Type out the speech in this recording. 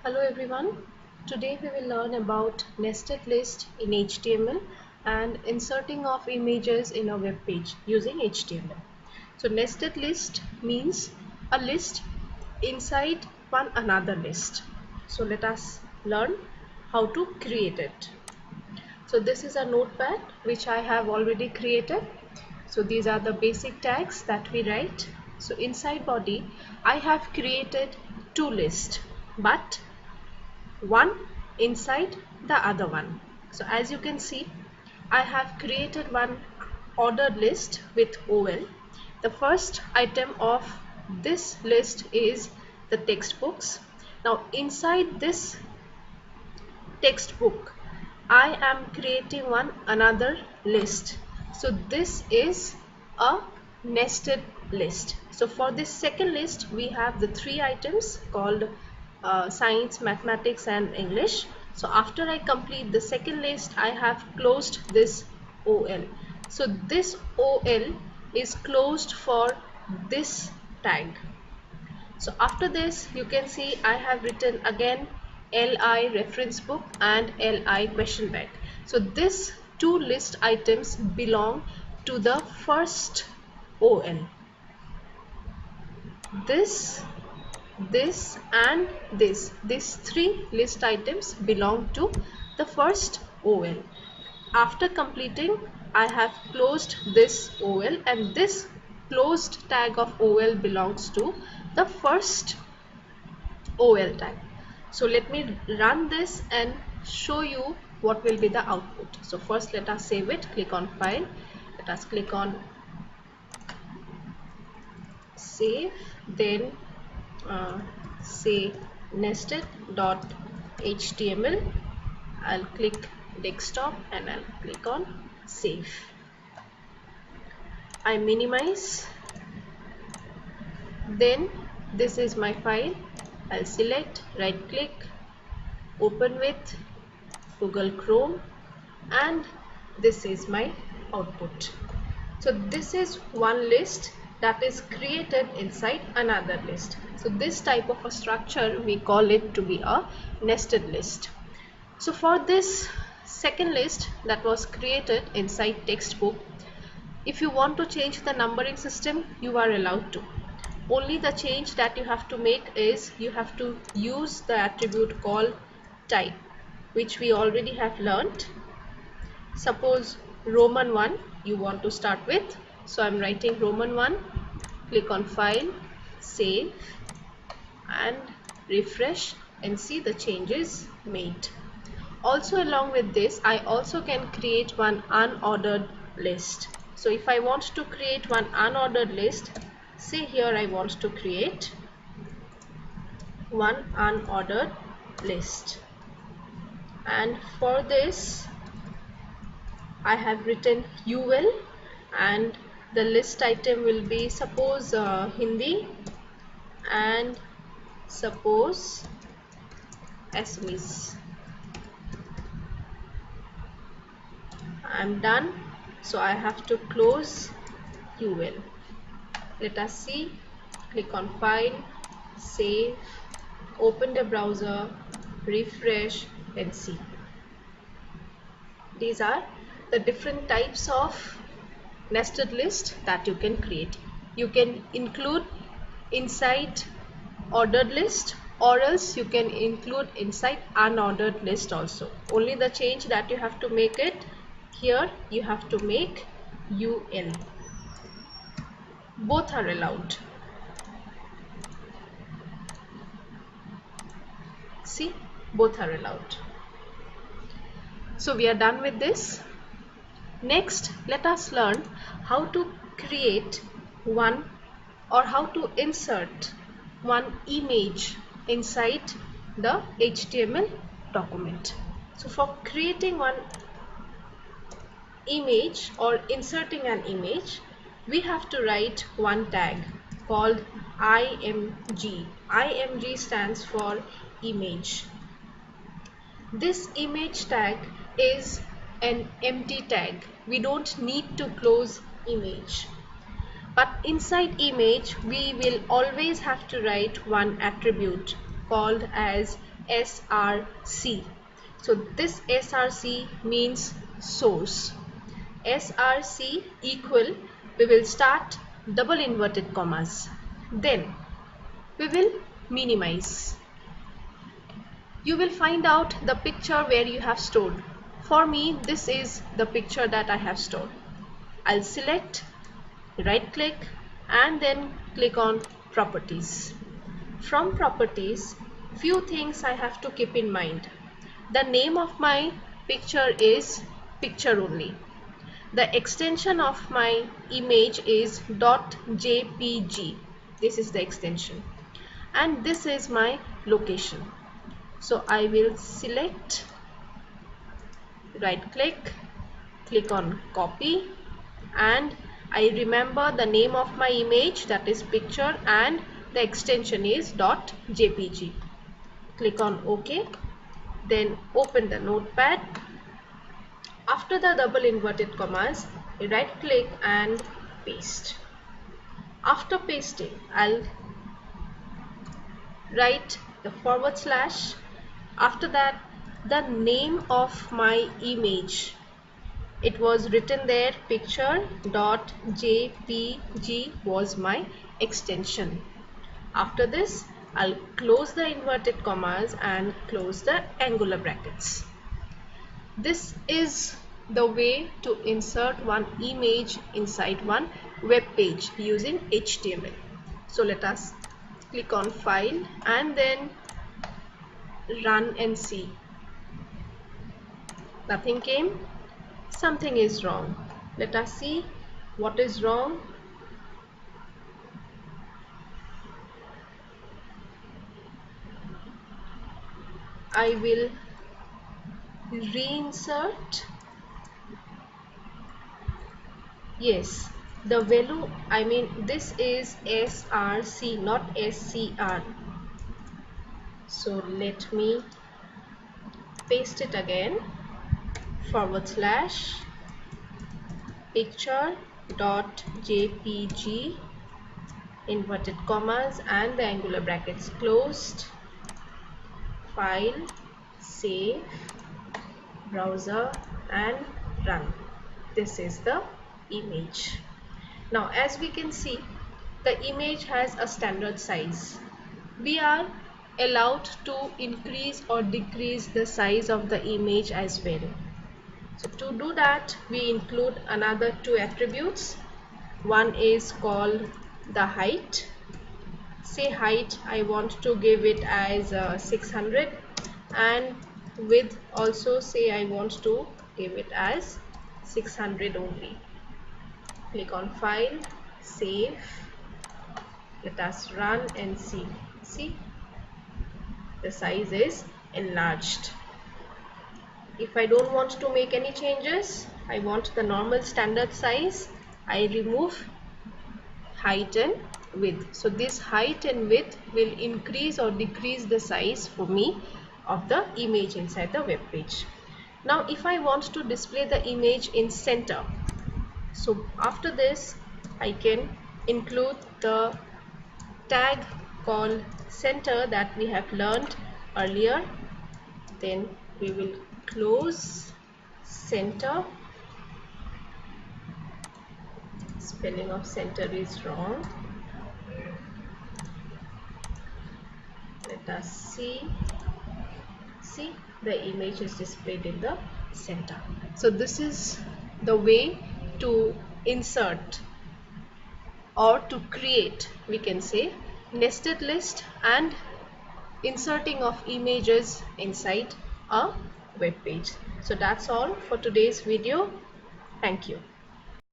Hello everyone. Today we will learn about nested list in HTML and inserting of images in a web page using HTML. So nested list means a list inside one another list. So let us learn how to create it. So this is a notepad which I have already created. So these are the basic tags that we write. So inside body I have created two lists, but one inside the other one. So as you can see, I have created one ordered list with OL. The first item of this list is the textbooks. Now inside this textbook, I am creating one another list. So this is a nested list. So for this second list, we have the three items called science, mathematics and English. So after I complete the second list, I have closed this OL. So this OL is closed for this tag. So after this, you can see I have written again LI reference book and LI question bank. So this two list items belong to the first OL. This and this. These three list items belong to the first OL. After completing, I have closed this OL, and this closed tag of OL belongs to the first OL tag. So let me run this and show you what will be the output. So first let us save it, click on file, let us click on save, then say nested.html. I'll click desktop and I'll click on save. I minimize, then this is my file. I'll select, right click, open with Google Chrome, and this is my output. So this is one list that is created inside another list. So this type of a structure we call it to be a nested list. So for this second list that was created inside textbook, if you want to change the numbering system, you are allowed to. Only the change that you have to make is you have to use the attribute called type, which we already have learned. Suppose Roman 1 you want to start with, so I'm writing Roman 1, click on file, save and refresh and see the changes made. Also along with this, I also can create one unordered list. So if I want to create one unordered list, say here I want to create one unordered list, and for this I have written UL, and the list item will be suppose Hindi and suppose Assamese. I'm done, so I have to close UL. Let us see, click on file, save, open the browser, refresh and see. These are the different types of nested list that you can create. You can include inside ordered list, or else you can include inside unordered list also. Only the change that you have to make it here, you have to make UL. Both are allowed. See, both are allowed. So we are done with this. Next, let us learn how to create one or how to insert one image inside the HTML document. So for creating one image or inserting an image, we have to write one tag called IMG. IMG stands for image. This image tag is an empty tag. We don't need to close image. But inside image, we will always have to write one attribute called as src. So this src means source. src equal, we will start double inverted commas, then we will minimize. You will find out the picture where you have stored. For me, this is the picture that I have stored. I'll select, right click, and then click on properties. From properties, few things I have to keep in mind. The name of my picture is picture only. The extension of my image is .jpg. This is the extension, and this is my location. So I will select, right click, click on copy, and I remember the name of my image, that is picture, and the extension is .jpg. Click on OK, then open the notepad. After the double inverted commas, right click and paste. After pasting, I'll write the forward slash. After that, the name of my image, it was written there, picture.jpg was my extension. After this, I'll close the inverted commas and close the angular brackets. This is the way to insert one image inside one web page using HTML. So let us click on file and then run and see. Nothing came. Something is wrong. Let us see what is wrong. I will reinsert. Yes, the value, I mean this is src, not scr. So let me paste it again, forward slash picture.jpg, inverted commas and the angular brackets closed, file, save, browser and run. This is the image. Now as we can see, the image has a standard size. We are allowed to increase or decrease the size of the image as well. So to do that, we include another two attributes. One is called the height. Say height, I want to give it as 600, and width also say I want to give it as 600 only. Click on file, save, let us run and see. See, the size is enlarged. If I don't want to make any changes, I want the normal standard size, I remove height and width. So this height and width will increase or decrease the size for me of the image inside the web page. Now if I want to display the image in center, so after this I can include the tag called center that we have learned earlier. Then we will close center. Spelling of center is wrong. Let us see. See, the image is displayed in the center. So this is the way to insert or to create, we can say, nested list and inserting of images inside a web page. So that's all for today's video. Thank you.